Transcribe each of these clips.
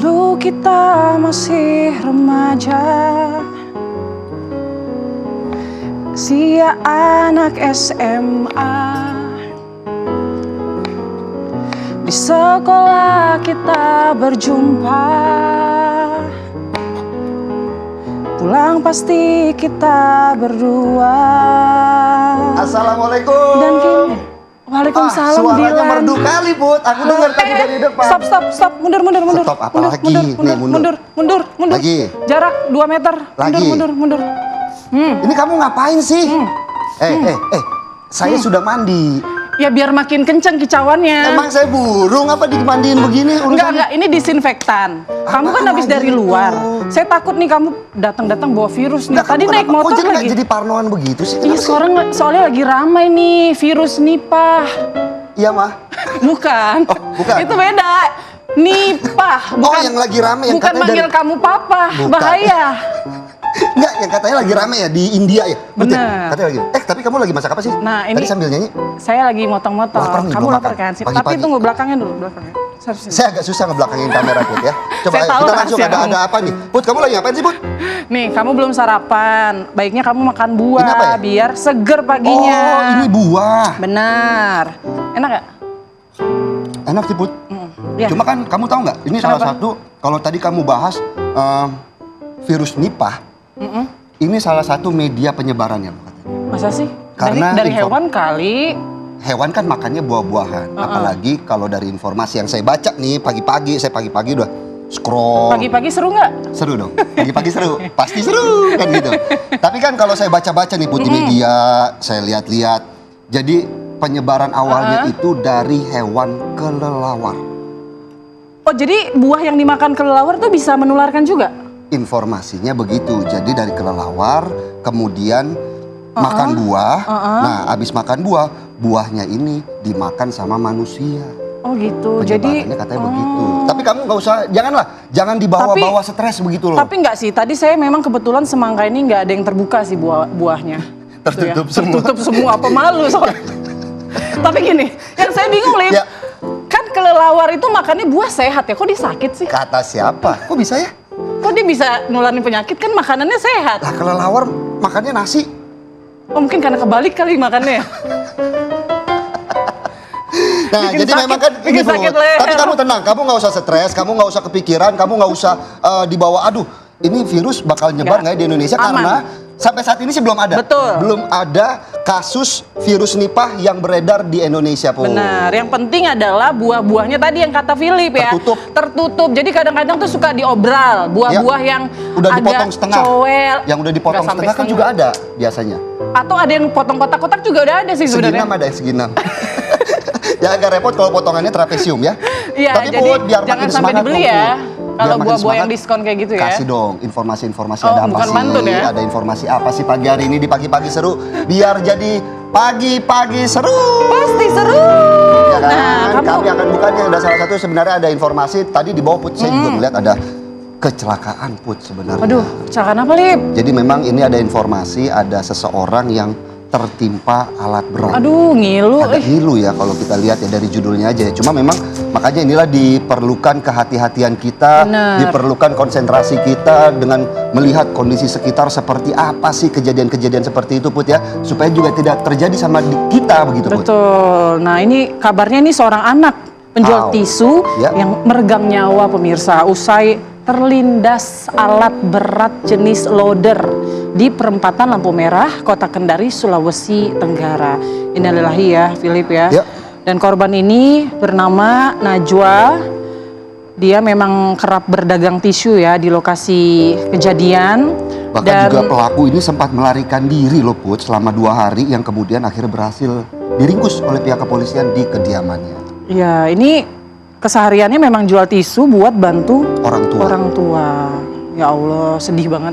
Dulu kita masih remaja, sia anak SMA. Di sekolah kita berjumpa, pulang pasti kita berdua. Assalamualaikum. Dan kini, waalaikumsalam. Suaranya Dilan. merdu kali, Put. Aku dengar tadi dari depan. Stop, mundur. Stop apa lagi? Nih, Mundur. Lagi. Jarak 2 meter. Lagi. Mundur. Ini kamu ngapain sih? Saya sudah mandi. Ya biar makin kenceng kicauannya. Emang saya burung apa dimandiin begini urusannya? Enggak, ini disinfektan. Kamu kan Apaan habis lagi dari itu? luar. Saya takut nih kamu datang bawa virus nih. Enggak, Tadi kamu naik kenapa? motor Kok lagi. jadi parnoan begitu sih? Iya, Kenapa sih? sekarang soalnya lagi ramai nih virus Nipah. Iya, Mah. Bukan. Oh, bukan. Itu beda. Nipah. Oh, yang lagi rame yang bukan katanya manggil dari... kamu papa. Bukan. Bahaya. Enggak, yang katanya lagi rame ya di India ya? Betul. Bener. Katanya lagi. Tapi kamu lagi masak apa sih? Nah, ini Tadi sambil nyanyi. Saya lagi motong-motong. Lapar nih, Kamu belum lapar makan. kan? Tapi Pagi-pagi. tunggu belakangnya dulu, belakangnya. Sini. Saya agak susah ngebelakangin kamera, Put ya. Coba Saya tahu kita langsung rahasia kamu. ada apa nih? Put, kamu lagi ngapain sih, Put? Nih, kamu belum sarapan. Baiknya kamu makan buah Ini apa ya? biar seger paginya. Oh, ini buah. Benar. Enak gak? Enak sih, Put. Ya. Cuma kan kamu tahu nggak? Ini salah Kenapa? satu kalau tadi kamu bahas virus Nipah. Ini salah satu media penyebarannya, katanya. Masa sih? Karena dari info- hewan kali. Hewan kan makannya buah-buahan. Apalagi kalau dari informasi yang saya baca nih pagi-pagi, saya pagi-pagi udah scroll. Pagi-pagi seru nggak? Seru dong. Pagi-pagi seru. Pasti seru kan gitu. Tapi kan kalau saya baca-baca nih Put di media, saya lihat-lihat. Jadi penyebaran awalnya itu dari hewan kelelawar. Oh, jadi buah yang dimakan kelelawar tuh bisa menularkan juga? Informasinya begitu. Jadi dari kelelawar, kemudian makan buah. Nah, abis makan buah, buahnya ini dimakan sama manusia. Oh gitu. Jadi Penyebarannya katanya begitu. Tapi kamu nggak usah, jangan dibawa-bawa stres begitu loh. Tapi nggak sih. Tadi saya memang kebetulan semangka ini nggak ada yang terbuka sih buahnya. Tertutup Gitu ya. semua. Tertutup semua. Apa malu soalnya. Tapi gini, yang saya bingung Lip. Ya. Kan kelelawar itu makannya buah sehat ya. Kok dia sakit sih? Kata siapa? Kok bisa ya? Kok dia bisa nularin penyakit? Kan makanannya sehat. Lah kelelawar makannya nasi. Oh mungkin karena kebalik kali makannya. Nah, Bikin jadi sakit- memang kan bikin ini, Bro. sakit leher. Tapi kamu tenang, kamu nggak usah stres, kamu nggak usah kepikiran, kamu nggak usah dibawa. Aduh, ini virus bakal nyebar nggak ya di Indonesia? Aman. Karena sampai saat ini sih belum ada. Betul. Belum ada kasus virus Nipah yang beredar di Indonesia, Po. Benar, yang penting adalah buah-buahnya tadi yang kata Philip ya. Tertutup. Jadi kadang-kadang tuh suka diobral buah-buah yang udah agak dipotong setengah. cowel. Yang udah dipotong Nggak sampai setengah kan juga ada biasanya. Atau ada yang potong kotak-kotak juga udah ada sih sebenarnya. Seginam ada yang seginam. Ya agak repot kalau potongannya trapesium ya. Iya, Tapi jadi Put, biar jangan makin sampai semangat dibeli dong, ya. Put. Kalau Biar makin buah-buah yang semangat, diskon kayak gitu ya. Kasih dong informasi-informasi Oh, ada apa bukan sih? pantun ya? Ada informasi apa sih pagi hari ini di pagi-pagi seru? Biar jadi pagi-pagi seru. Pasti seru. Ya kan? Nah, kamu Kami akan bukanya. Ada salah satu sebenarnya ada informasi tadi di bawah Put saya juga melihat ada kecelakaan Put sebenarnya. Aduh, kecelakaan apa, Lip? Jadi memang ini ada informasi ada seseorang yang tertimpa alat berat. Aduh, ngilu. Agak ngilu ya kalau kita lihat ya dari judulnya aja ya. Cuma memang makanya inilah diperlukan kehati-hatian kita, Bener. diperlukan konsentrasi kita dengan melihat kondisi sekitar seperti apa sih kejadian-kejadian seperti itu Put ya. Supaya juga tidak terjadi sama kita begitu Put. Betul. Nah ini kabarnya ini seorang anak penjual Au. tisu Ya. yang meregang nyawa pemirsa usai terlindas alat berat jenis loader di perempatan lampu merah Kota Kendari, Sulawesi Tenggara. Innalillahi ya, Philip ya. Ya. Dan korban ini bernama Najwa. Dia memang kerap berdagang tisu ya di lokasi kejadian. Bahkan juga pelaku ini sempat melarikan diri loh Put selama 2 hari yang kemudian akhirnya berhasil diringkus oleh pihak kepolisian di kediamannya. Ya ini kesehariannya memang jual tisu buat bantu Orang tua. orang tua. Ya Allah, sedih banget.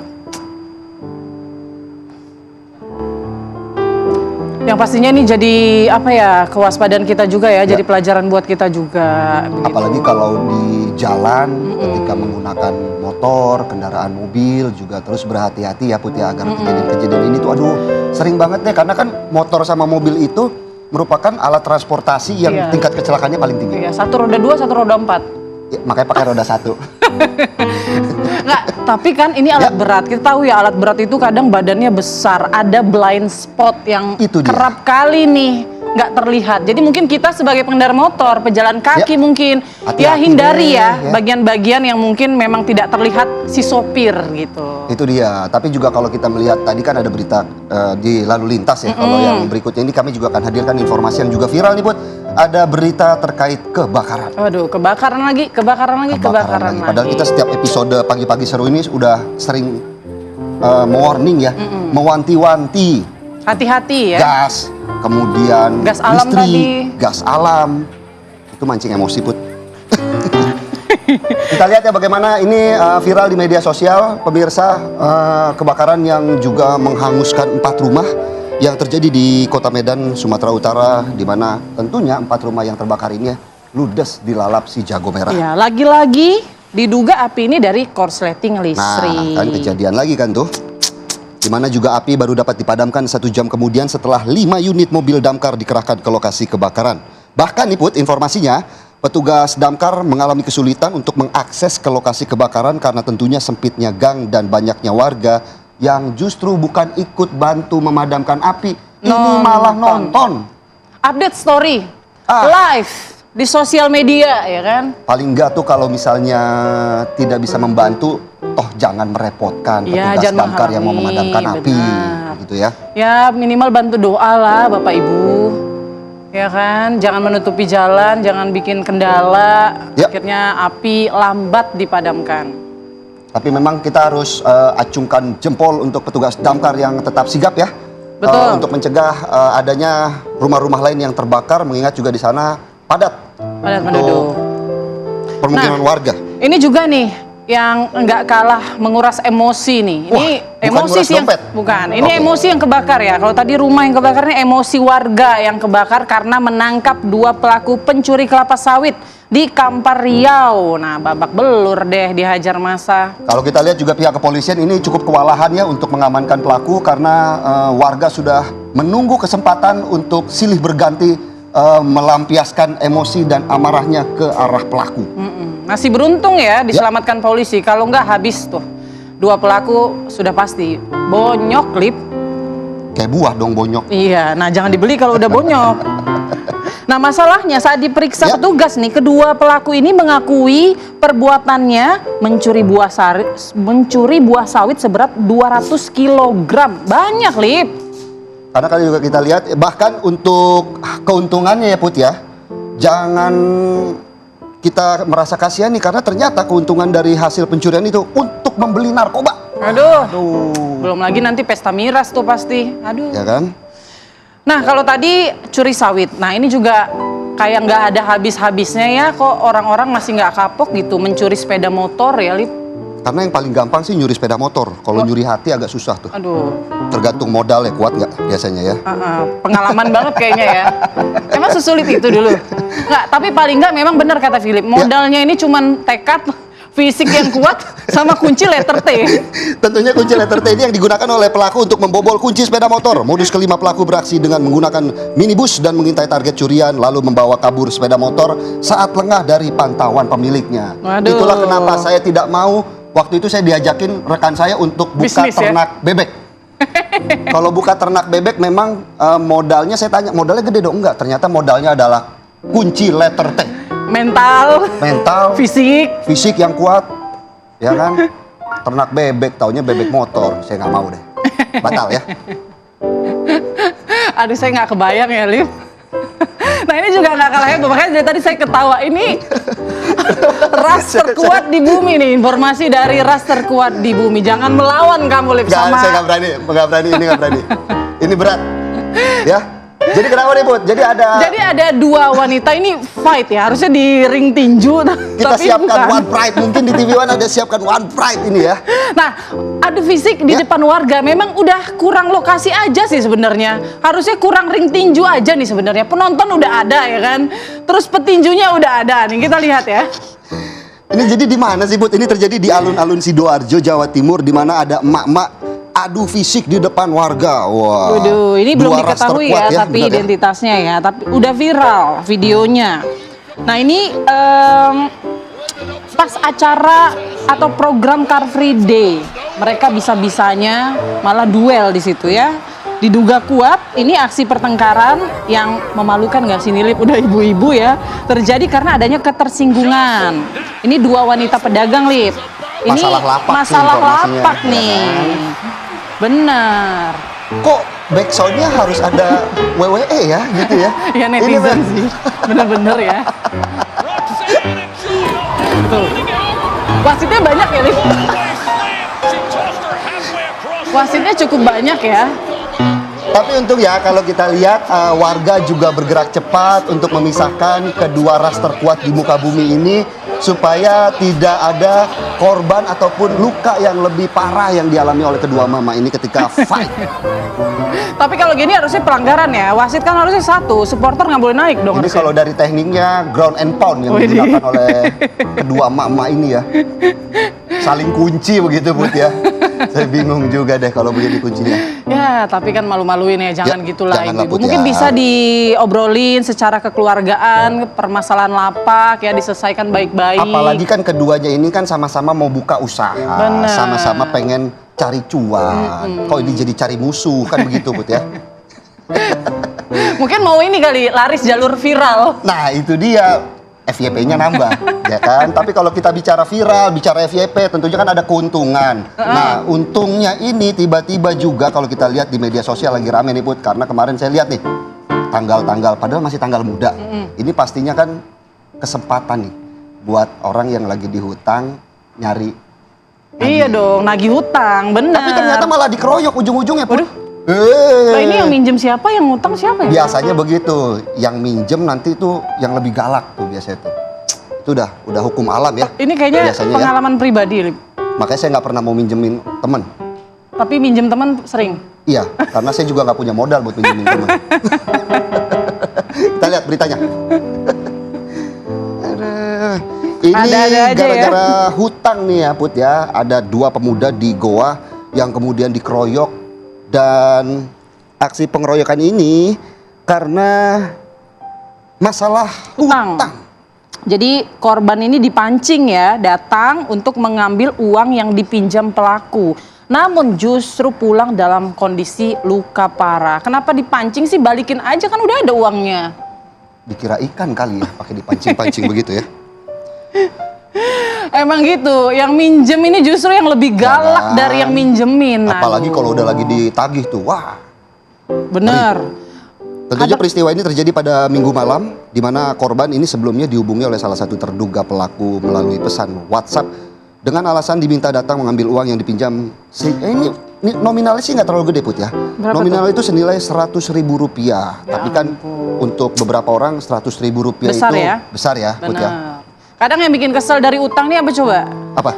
Yang pastinya ini jadi apa ya, kewaspadaan kita juga ya, jadi pelajaran buat kita juga. begitu. Apalagi kalau di jalan ketika menggunakan motor, kendaraan mobil juga terus berhati-hati ya Put ya agar kejadian-kejadian ini tuh aduh sering banget deh karena kan motor sama mobil itu merupakan alat transportasi yang Iya. tingkat kecelakaannya paling tinggi. Iya, 1 roda 2, 1 roda 4. Ya, makanya pakai roda 1. Nggak, tapi kan ini alat berat. Kita tahu ya alat berat itu kadang badannya besar, ada blind spot yang Itu dia. kerap kali nih nggak terlihat. Jadi mungkin kita sebagai pengendara motor, pejalan kaki mungkin ya Hati-hati hindari deh, ya ya. bagian-bagian yang mungkin memang tidak terlihat si sopir gitu. Itu dia. Tapi juga kalau kita melihat tadi kan ada berita di lalu lintas ya. Kalau yang berikutnya ini kami juga akan hadirkan informasi yang juga viral nih, Put. Ada berita terkait kebakaran. Waduh, kebakaran lagi. Padahal kita setiap episode pagi-pagi seru ini udah sering mewarning ya, mewanti-wanti Hati-hati ya. gas, kemudian Gas alam listrik, tadi. gas alam. Itu mancing emosi, Put. Kita lihat ya bagaimana ini viral di media sosial, pemirsa, kebakaran yang juga menghanguskan 4 rumah yang terjadi di Kota Medan, Sumatera Utara, di mana tentunya 4 rumah yang terbakar ini ludes dilalap si jago merah. Ya, lagi-lagi diduga api ini dari korsleting listrik. Nah, kan kejadian lagi kan tuh. Di mana juga api baru dapat dipadamkan 1 jam kemudian setelah 5 unit mobil damkar dikerahkan ke lokasi kebakaran. Bahkan nih Put, informasinya, petugas damkar mengalami kesulitan untuk mengakses ke lokasi kebakaran karena tentunya sempitnya gang dan banyaknya warga yang justru bukan ikut bantu memadamkan api, ini malah nonton. Update story, live di sosial media ya kan. Paling enggak tuh kalau misalnya tidak bisa membantu, toh jangan merepotkan Ya, petugas jangan damkar yang mau menghalangi, memadamkan api, benar. gitu ya. Ya minimal bantu doa lah Bapak Ibu. Ya kan, jangan menutupi jalan, jangan bikin kendala, Ya. akhirnya api lambat dipadamkan. Tapi memang kita harus acungkan jempol untuk petugas damkar yang tetap sigap ya. Betul. Untuk mencegah adanya rumah-rumah lain yang terbakar, mengingat juga di sana padat Penduduk. permukiman warga. Ini juga nih yang nggak kalah menguras emosi nih. Ini Wah, bukan emosi nguras sih yang dompet. bukan. Ini Oke. emosi yang kebakar ya. Kalau tadi rumah yang kebakar ini emosi warga yang kebakar karena menangkap 2 pelaku pencuri kelapa sawit di Kampar Riau. Nah, babak belur deh dihajar massa. Kalau kita lihat juga pihak kepolisian ini cukup kewalahan ya untuk mengamankan pelaku karena warga sudah menunggu kesempatan untuk silih berganti melampiaskan emosi dan amarahnya ke arah pelaku. Masih beruntung ya diselamatkan polisi. Kalau nggak habis tuh 2 pelaku sudah pasti bonyok lip. Kayak buah dong bonyok. Iya, nah jangan dibeli kalau udah bonyok. Nah masalahnya saat diperiksa petugas nih, kedua pelaku ini mengakui perbuatannya mencuri buah sawit seberat 200 kg. Banyak, Lip. Karena kali juga kita lihat, bahkan untuk keuntungannya ya Put ya, jangan kita merasa kasihan nih karena ternyata keuntungan dari hasil pencurian itu untuk membeli narkoba. Aduh. Belum lagi nanti pesta miras tuh pasti. Aduh. Ya kan? Nah kalau tadi curi sawit, nah ini juga kayak nggak ada habis-habisnya ya, kok orang-orang masih nggak kapok gitu mencuri sepeda motor ya, Lip. Karena yang paling gampang sih nyuri sepeda motor. Kalau nyuri hati agak susah tuh. Aduh. Tergantung modalnya kuat nggak biasanya ya. Pengalaman banget kayaknya ya. Emang sesulit itu dulu? Nggak, tapi paling nggak memang benar kata Philip. Modalnya ini cuman tekad, fisik yang kuat, sama kunci letter T. Tentunya kunci letter T ini yang digunakan oleh pelaku untuk membobol kunci sepeda motor. Modus kelima pelaku beraksi dengan menggunakan minibus dan mengintai target curian lalu membawa kabur sepeda motor saat lengah dari pantauan pemiliknya. Waduh. Itulah kenapa saya tidak mau. Waktu itu saya diajakin rekan saya untuk buka Bisnis, ya? ternak bebek. Kalau buka ternak bebek memang modalnya, saya tanya modalnya gede dong? Enggak, ternyata modalnya adalah kunci letter T. Mental, Fisik yang kuat, ya kan? Ternak bebek, taunya bebek motor. Saya nggak mau deh. Batal ya. Aduh saya nggak kebayang ya, Lip. Nah ini juga nggak kalah heboh, makanya dari tadi saya ketawa. Ini ras terkuat di bumi nih, informasi dari ras terkuat di bumi. Jangan melawan kamu, Lip, sama. Saya nggak berani, ini nggak berani. Ini berat, ya. Jadi kenapa nih, Put? Jadi ada 2 wanita ini fight ya, harusnya di ring tinju. kita tapi siapkan bukan. One Pride, mungkin di TV One ada siapkan One Pride ini ya. Nah, adu fisik di depan warga memang udah kurang lokasi aja sih sebenarnya. Harusnya kurang ring tinju aja nih sebenarnya. Penonton udah ada ya kan. Terus petinjunya udah ada nih. Kita lihat ya. Ini jadi di mana sih, Put? Ini terjadi di alun-alun Sidoarjo, Jawa Timur, di mana ada emak-emak adu fisik di depan warga. Wah. Waduh, ini belum 2 ras diketahui terkuat ya, tapi benar identitasnya ya. Tapi udah viral videonya. Nah ini pas acara atau program Car Free Day. Mereka bisa-bisanya malah duel di situ ya. Diduga kuat, ini aksi pertengkaran yang memalukan nggak sih nih, Lip? Udah ibu-ibu ya. Terjadi karena adanya ketersinggungan. Ini dua wanita pedagang, Lip. Ini Masalah lapak masalah nih informasinya, lapak ya nih. kan? Benar. Kok backsoundnya harus ada WWE ya gitu ya? Ya netizen sih. Bener-bener ya. Tuh. Wasitnya banyak ya, Lip? Wasitnya cukup banyak ya. Tapi untuk ya kalau kita lihat warga juga bergerak cepat untuk memisahkan kedua ras terkuat di muka bumi ini supaya tidak ada korban ataupun luka yang lebih parah yang dialami oleh kedua mama ini ketika fight. Tapi kalau gini harusnya pelanggaran ya. Wasit kan harusnya satu, supporter nggak boleh naik dong. Ini harusnya. kalau dari tekniknya ground and pound yang digunakan oleh kedua mama ini ya. Saling kunci begitu Put ya. Saya bingung juga deh kalau begini kuncinya. Ya, tapi kan malu-maluin ya, jangan Ya, gitulah janganlah, ibu. Put, Mungkin ya. bisa diobrolin secara kekeluargaan, permasalahan lapak ya diselesaikan baik-baik. Apalagi kan keduanya ini kan sama-sama mau buka usaha, Bener. sama-sama pengen cari cuan. Kok ini jadi cari musuh kan begitu Put ya? Mungkin mau ini kali, laris jalur viral. Nah itu dia FYP-nya nambah, ya kan? Tapi kalau kita bicara viral, bicara FYP, tentunya kan ada keuntungan. Nah untungnya ini tiba-tiba juga kalau kita lihat di media sosial lagi rame nih Put, karena kemarin saya lihat nih tanggal-tanggal, padahal masih tanggal muda. Ini pastinya kan kesempatan nih buat orang yang lagi dihutang nyari. Iya dong, nagih hutang, benar. Tapi ternyata malah dikeroyok ujung-ujungnya Put. Lah ini yang minjem siapa, yang ngutang siapa ya? Biasanya begitu, yang minjem nanti tuh yang lebih galak tuh biasanya tuh. Itu udah hukum alam ya. Ini kayaknya biasanya pengalaman pribadi, Lip. Makanya saya nggak pernah mau minjemin temen. Tapi minjem teman sering. Iya, karena saya juga nggak punya modal buat minjemin temen. Kita lihat beritanya. Aduh. Ini Ada-ada aja gara-gara hutang nih ya Put ya. Ada dua pemuda di Goa yang kemudian dikeroyok. Dan aksi pengeroyokan ini karena masalah Utang. Jadi korban ini dipancing ya, datang untuk mengambil uang yang dipinjam pelaku. Namun justru pulang dalam kondisi luka parah. Kenapa dipancing sih? Balikin aja kan udah ada uangnya. Dikira ikan kali ya, pakai dipancing-pancing begitu ya. Emang gitu, yang minjem ini justru yang lebih galak Jangan. dari yang minjemin. Apalagi Aduh. kalau udah lagi ditagih tuh, wah. Bener. Tentunya peristiwa ini terjadi pada Minggu malam, di mana korban ini sebelumnya dihubungi oleh salah satu terduga pelaku melalui pesan WhatsApp dengan alasan diminta datang mengambil uang yang dipinjam. Ini nominalnya sih nggak terlalu gede Put ya. Berapa Nominal itu senilai Rp100.000. Ya Tapi kan untuk beberapa orang Rp100.000 Besar itu ya? besar ya Put ya. Bener. Kadang yang bikin kesel dari utang nih apa coba? Apa?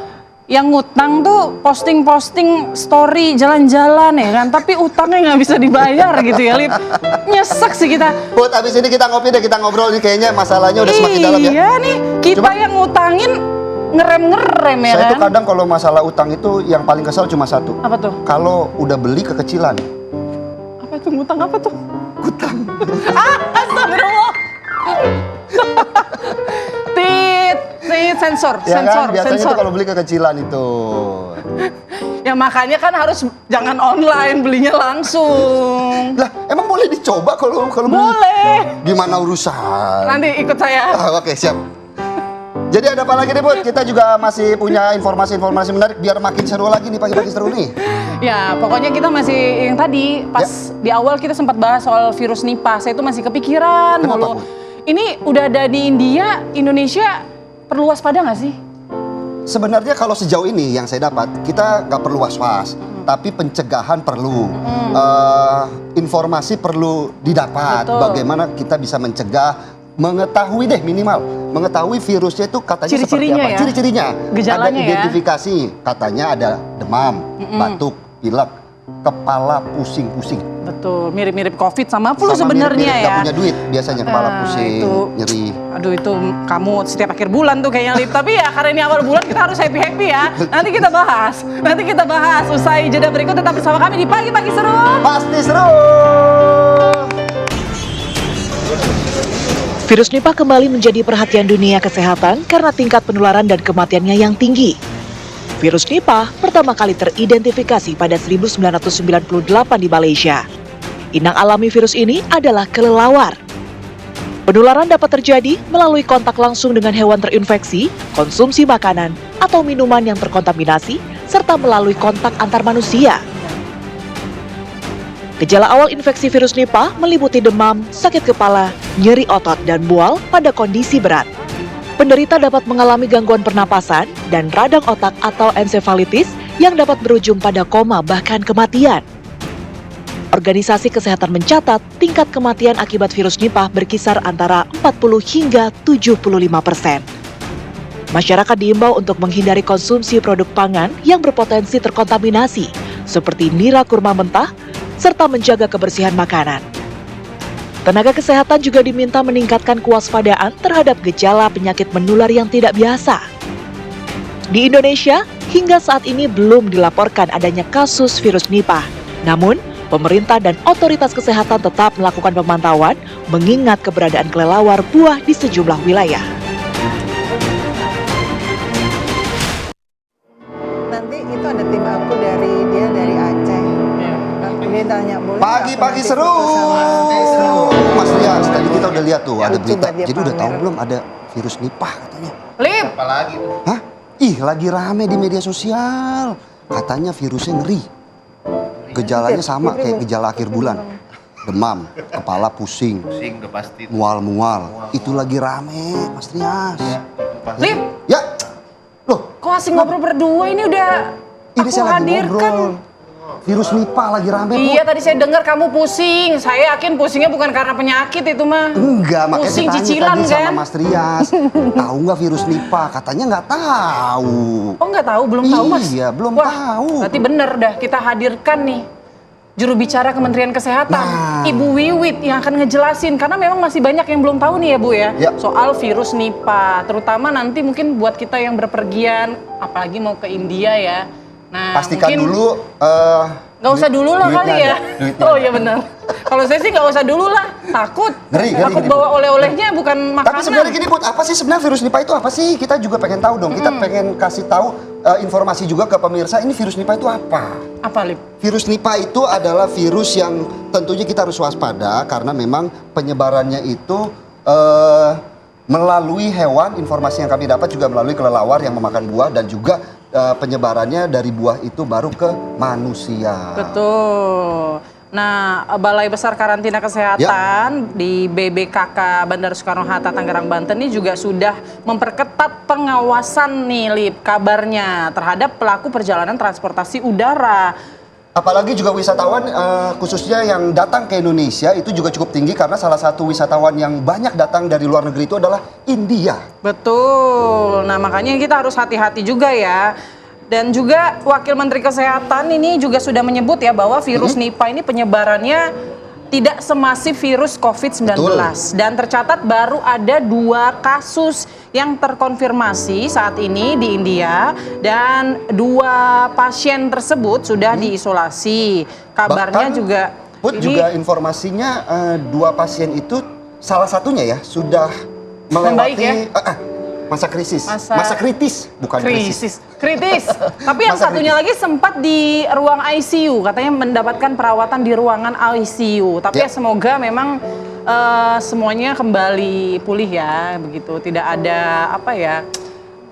Yang ngutang tuh posting-posting story jalan-jalan ya kan, tapi utangnya nggak bisa dibayar gitu ya, Lip. Nyesek sih kita. Put, abis ini kita ngopi deh, kita ngobrol nih kayaknya masalahnya udah semakin dalam ya. Iya nih, kita Coba- yang ngutangin ngerem-ngerem ya Saya kan. tuh kadang kalau masalah utang itu yang paling kesel cuma satu. Apa tuh? Kalau udah beli kekecilan. Apa tuh ngutang apa tuh? Ngutang. Astagfirullah. Tit, sensor, Ya sensor, kan? Biasanya sensor. tuh kalau beli kekecilan itu. Ya makanya kan harus jangan online, belinya langsung. Lah, emang boleh dicoba kalau beli? Boleh. Gimana urusan? Nanti ikut saya. Oke, siap. Jadi ada apa lagi nih, Bud? Kita juga masih punya informasi-informasi menarik biar makin seru lagi nih, pagi-pagi seru nih. Ya, pokoknya kita masih yang tadi pas di awal kita sempat bahas soal virus Nipah. Saya itu masih kepikiran Kenapa, mulu. Bu? Ini udah ada di India, Indonesia perlu waspada nggak sih? Sebenarnya kalau sejauh ini yang saya dapat, kita nggak perlu was-was. Tapi pencegahan perlu. Informasi perlu didapat. Betul. Bagaimana kita bisa mencegah, mengetahui deh minimal. Mengetahui virusnya itu katanya seperti Ciri-cirinya apa. ya? Ciri-cirinya. Gejalanya ada ya? identifikasi. Katanya ada demam, batuk, pilek, kepala pusing-pusing. Betul, mirip-mirip COVID sama flu Sama sebenarnya mirip-mirip ya. nggak punya duit biasanya, kepala Nah, pusing, itu. nyeri. Aduh itu kamu setiap akhir bulan tuh kayaknya Lip. Tapi ya karena ini awal bulan kita harus happy-happy ya. Nanti kita bahas. Usai jeda berikut tetap bersama kami di Pagi-Pagi Seru. Pasti seru. Virus Nipah kembali menjadi perhatian dunia kesehatan karena tingkat penularan dan kematiannya yang tinggi. Virus Nipah pertama kali teridentifikasi pada 1998 di Malaysia. Inang alami virus ini adalah kelelawar. Penularan dapat terjadi melalui kontak langsung dengan hewan terinfeksi, konsumsi makanan atau minuman yang terkontaminasi, serta melalui kontak antar manusia. Gejala awal infeksi virus Nipah meliputi demam, sakit kepala, nyeri otot, dan mual pada kondisi berat. Penderita dapat mengalami gangguan pernapasan dan radang otak atau ensefalitis yang dapat berujung pada koma bahkan kematian. Organisasi Kesehatan mencatat tingkat kematian akibat virus Nipah berkisar antara 40 hingga 75%. Masyarakat diimbau untuk menghindari konsumsi produk pangan yang berpotensi terkontaminasi, seperti nira kurma mentah, serta menjaga kebersihan makanan. Tenaga kesehatan juga diminta meningkatkan kewaspadaan terhadap gejala penyakit menular yang tidak biasa. Di Indonesia, hingga saat ini belum dilaporkan adanya kasus virus Nipah. Namun, pemerintah dan otoritas kesehatan tetap melakukan pemantauan mengingat keberadaan kelelawar buah di sejumlah wilayah. Nanti itu ada tim aku dari Aceh. Dia tanya boleh. Pagi-pagi nggak seru. foto sama Mas Rias, tadi kita udah lihat tuh ada Lucu berita. nggak dia Jadi udah tahu pamer? belum ada virus Nipah katanya? Lip, Hah? Ih, lagi rame di media sosial. Katanya virusnya ngeri. Gejalanya sama kayak gejala akhir bulan. Demam, kepala pusing, Pusing udah pasti. mual-mual. Itu lagi rame, Mas Rias. Lip, Ya, loh, kok asing ngobrol berdua ini udah ini aku saya lagi hadirkan. ngobrol. Virus Nipah lagi rame, Bu. Iya, tadi saya dengar kamu pusing. Saya yakin pusingnya bukan karena penyakit itu mah. Enggak, makanya Pusing saya tanya cicilan tadi sama kan? Mas Rias. Tahu nggak virus Nipah? Katanya nggak tahu. Oh, nggak tahu, belum tahu Mas? Iya, belum Wah, tahu. Berarti bener dah kita hadirkan nih juru bicara Kementerian Kesehatan, Nah. Ibu Wiwit yang akan ngejelasin karena memang masih banyak yang belum tahu nih ya Bu ya, Ya. soal virus Nipah, terutama nanti mungkin buat kita yang berpergian, apalagi mau ke India ya. Nah, Pastikan mungkin dulu. nggak usah dulu lah duitnya kali ada, ya. duitnya Oh ada. iya benar. Kalau saya sih nggak usah dulu lah, takut. Ngeri, Takut ngeri, bawa oleh-olehnya bukan makanan. Tapi sebenarnya gini, Put, apa sih sebenarnya virus Nipah itu apa sih? Kita juga pengen tahu dong. Kita pengen kasih tahu informasi juga ke pemirsa. Ini virus Nipah itu apa? Apa Lip? Virus Nipah itu adalah virus yang tentunya kita harus waspada karena memang penyebarannya itu melalui hewan. Informasi yang kami dapat juga melalui kelelawar yang memakan buah dan juga penyebarannya dari buah itu baru ke manusia. Betul. Nah, Balai Besar Karantina Kesehatan di BBKK Bandara Soekarno-Hatta Tangerang Banten ini juga sudah memperketat pengawasan nih Lip kabarnya terhadap pelaku perjalanan transportasi udara. Apalagi juga wisatawan khususnya yang datang ke Indonesia itu juga cukup tinggi karena salah satu wisatawan yang banyak datang dari luar negeri itu adalah India. Betul. Nah, makanya kita harus hati-hati juga ya. Dan juga Wakil Menteri Kesehatan ini juga sudah menyebut ya bahwa virus Nipah ini penyebarannya tidak semasif virus COVID-19. Betul. Dan tercatat baru ada 2 kasus yang terkonfirmasi saat ini di India. Dan 2 pasien tersebut sudah diisolasi. Kabarnya Bahkan, juga Put, juga informasinya 2 pasien itu salah satunya ya sudah Membaik melewati ya? masa krisis, masa kritis, bukan krisis. Kritis. Tapi yang Masa satunya kritis. lagi sempat di ruang ICU, katanya mendapatkan perawatan di ruangan ICU. Tapi Ya. ya semoga memang semuanya kembali pulih ya, begitu. Tidak ada apa ya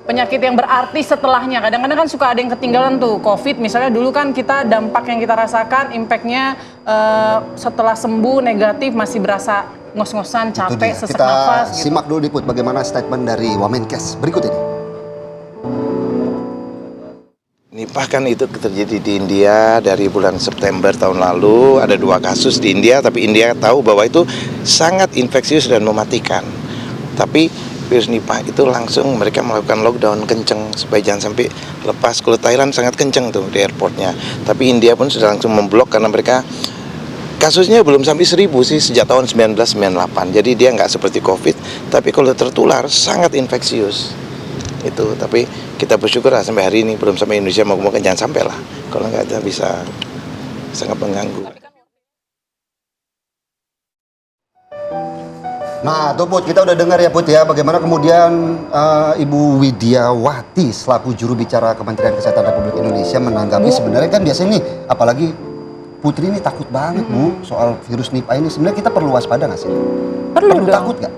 penyakit yang berarti setelahnya. Kadang-kadang kan suka ada yang ketinggalan tuh. COVID misalnya dulu kan kita dampak yang kita rasakan, impactnya setelah sembuh negatif masih berasa ngos-ngosan, Itu capek, dia. sesak Kita nafas. Gitu. simak dulu Put bagaimana statement dari Wamenkes berikut ini. Nipah kan itu terjadi di India dari bulan September tahun lalu. Ada 2 kasus di India, tapi India tahu bahwa itu sangat infeksius dan mematikan. Tapi virus Nipah itu langsung mereka melakukan lockdown kenceng supaya jangan sampai lepas. Kalau Thailand sangat kenceng tuh di airportnya. Tapi India pun sudah langsung memblok karena mereka kasusnya belum sampai 1000 sih sejak tahun 1998. Jadi dia nggak seperti COVID, tapi kalau tertular sangat infeksius. Itu, tapi kita bersyukur lah sampai hari ini belum sampai Indonesia, mau jangan sampai lah. Kalau nggak ada bisa sangat mengganggu. Nah, tuh Put, kita udah dengar ya Put ya, bagaimana kemudian Ibu Widiawati selaku juru bicara Kementerian Kesehatan Republik Indonesia menanggapi sebenarnya kan biasanya nih, apalagi Putri ini takut banget Bu soal virus Nipah ini. Sebenarnya kita perlu waspada nggak sih? Perlu dong. takut nggak?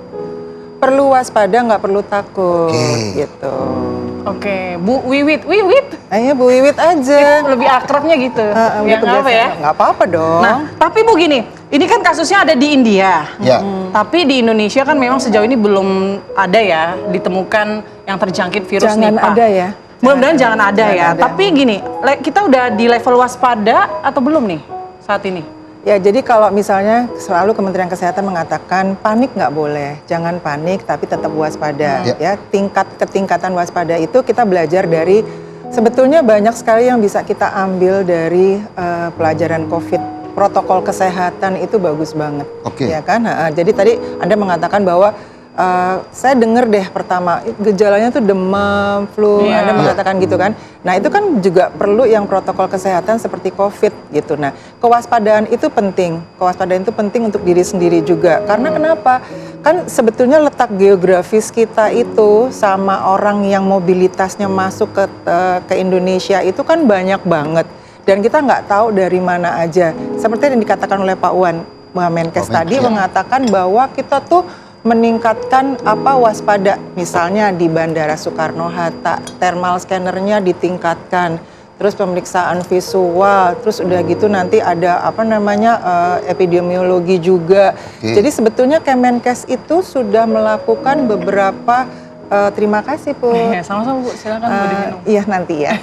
Perlu waspada, nggak perlu takut gitu. Oke, Bu Wiwit. Ayo Bu Wiwit aja. Lebih akrabnya gitu. Ya Gitu nggak apa ya? biasanya. Nggak apa-apa dong. Nah, tapi Bu gini, ini kan kasusnya ada di India. Ya. Tapi di Indonesia kan memang sejauh ini belum ada ya ditemukan yang terjangkit virus Jangan Nipah. ada ya. Mudah-mudahan jangan ada ya. ada. Tapi gini, kita udah di level waspada atau belum nih saat ini? Ya, jadi kalau misalnya selalu Kementerian Kesehatan mengatakan panik nggak boleh, jangan panik tapi tetap waspada. Ya, ketingkatan waspada itu kita belajar dari sebetulnya banyak sekali yang bisa kita ambil dari pelajaran COVID. Protokol kesehatan itu bagus banget, Oke. ya kan? Jadi tadi Anda mengatakan bahwa saya dengar deh pertama gejalanya tuh demam, flu, Iya. Anda mengatakan gitu kan. Nah itu kan juga perlu yang protokol kesehatan seperti COVID gitu. Nah kewaspadaan itu penting untuk diri sendiri juga. Karena kenapa? Kan sebetulnya letak geografis kita itu sama orang yang mobilitasnya masuk ke Indonesia itu kan banyak banget. Dan kita nggak tahu dari mana aja. Seperti yang dikatakan oleh Pak Wan Menkes tadi mengatakan bahwa kita tuh meningkatkan waspada, misalnya di Bandara Soekarno-Hatta, thermal scannernya ditingkatkan, terus pemeriksaan visual, terus udah gitu nanti ada epidemiologi juga. Jadi sebetulnya Kemenkes itu sudah melakukan beberapa terima kasih Bu. Sama-sama Bu, silakan Bu diminum. Iya nanti ya.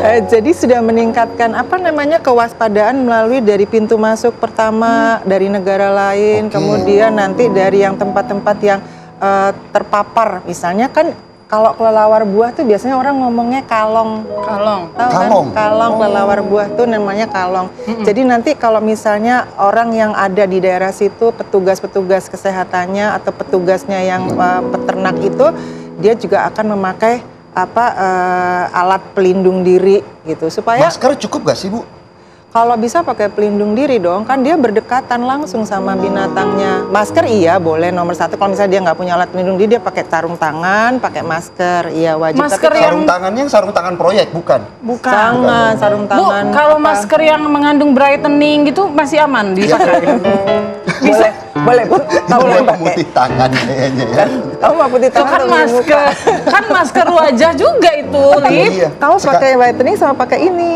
Jadi sudah meningkatkan kewaspadaan melalui dari pintu masuk pertama dari negara lain, kemudian nanti dari yang tempat-tempat yang terpapar, misalnya kan kalau kelelawar buah tuh biasanya orang ngomongnya kalong. Tahu kan? Kalong kelelawar buah tuh namanya kalong. Jadi nanti kalau misalnya orang yang ada di daerah situ, petugas-petugas kesehatannya atau petugasnya yang peternak itu, dia juga akan memakai alat pelindung diri gitu supaya Masker cukup gak sih Bu? kalau bisa pakai pelindung diri dong, kan dia berdekatan langsung sama binatangnya. Masker iya boleh nomor satu, kalau misalnya dia nggak punya alat pelindung diri, dia pakai sarung tangan, pakai masker, iya wajib. Masker Tapi Sarung tangannya yang sarung tangan proyek bukan? Jangan sarung Bu, tangan. kalau masker yang mengandung brightening gitu masih aman dipakai? boleh pun kamu Itu boleh buat pakai. pemutih tangan kayaknya ya. Kamu mau putih Itu tangan kan atau putih muka? kan masker wajah juga itu, Lip. Iya. Kamu pakai whitening sama pakai ini.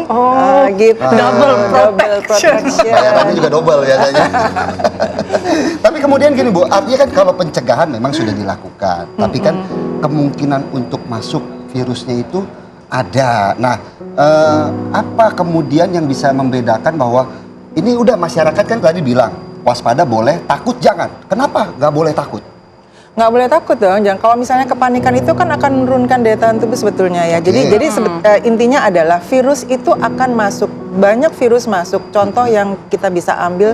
Gitu. Double protection. Bayarannya juga double biasanya. Tapi kemudian gini Bu, artinya kan kalau pencegahan memang sudah dilakukan, tapi kan kemungkinan untuk masuk virusnya itu ada. Nah, apa kemudian yang bisa membedakan bahwa ini udah masyarakat kan tadi bilang waspada boleh, takut jangan. Kenapa nggak boleh takut? Nggak boleh takut dong. Jangan, kalau misalnya kepanikan itu kan akan menurunkan daya tahan tubuh sebetulnya ya. Jadi intinya adalah virus itu akan masuk. Banyak virus masuk. Contoh yang kita bisa ambil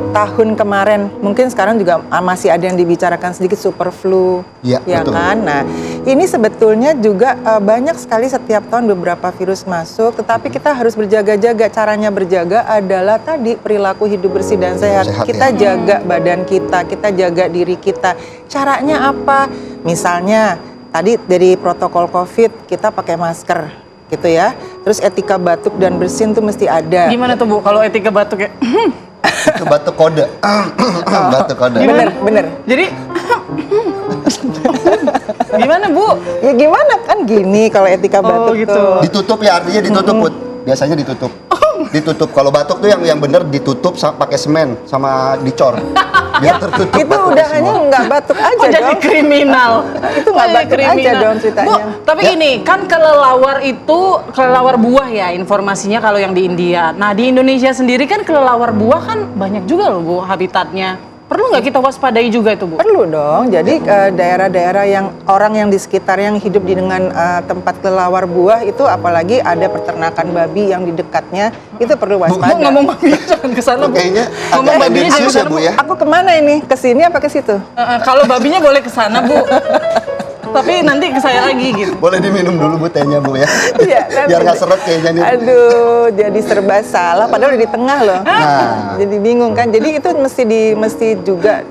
tahun kemarin, mungkin sekarang juga masih ada yang dibicarakan sedikit super flu, Ya, betul. kan? Nah, ini sebetulnya juga banyak sekali setiap tahun beberapa virus masuk, tetapi kita harus berjaga-jaga. Caranya berjaga adalah tadi perilaku hidup bersih dan sehat. Sehat, Kita ya. jaga badan kita jaga diri kita. Caranya apa? Misalnya tadi dari protokol COVID kita pakai masker, gitu ya. Terus etika batuk dan bersin tuh mesti ada. Gimana tuh Bu kalau etika batuk ya? Itu batuk kode. Batuk kode. Bener. Jadi gimana Bu? Ya gimana kan gini kalau etika batuk gitu. tuh. Ditutup ya, artinya ditutup Put. Biasanya ditutup. Ditutup. Kalau batuk tuh yang bener ditutup pakai semen sama dicor. Biar tertutup. Itu batuknya udah semua. hanya nggak batuk aja Oh, jadi dong. kriminal. Itu nggak Oh, jadi batuk aja dong ceritanya. Bu, tapi gini, kan kelelawar buah ya informasinya kalau yang di India. Nah, di Indonesia sendiri kan kelelawar buah kan banyak juga loh Bu habitatnya. Perlu nggak kita waspadai juga itu Bu? Perlu dong. Jadi daerah-daerah yang orang yang di sekitar yang hidup dengan tempat kelelawar buah itu, apalagi ada peternakan babi yang di dekatnya, itu perlu Bu, waspada. ngomong babi jangan ke sana Bu. Kayaknya Ngomong agak babinya tendensius jangan ya Bu ya. Aku kemana ini? Ke sini apa ke situ? Kalau babinya boleh ke sana Bu. Tapi nanti ke saya lagi gitu. Boleh diminum dulu Bu tehnya Bu ya. Iya, kan? Biar nggak seret kayaknya nih. Aduh, jadi serba salah. Padahal udah di tengah loh. Nah. Jadi bingung kan. Jadi itu mesti juga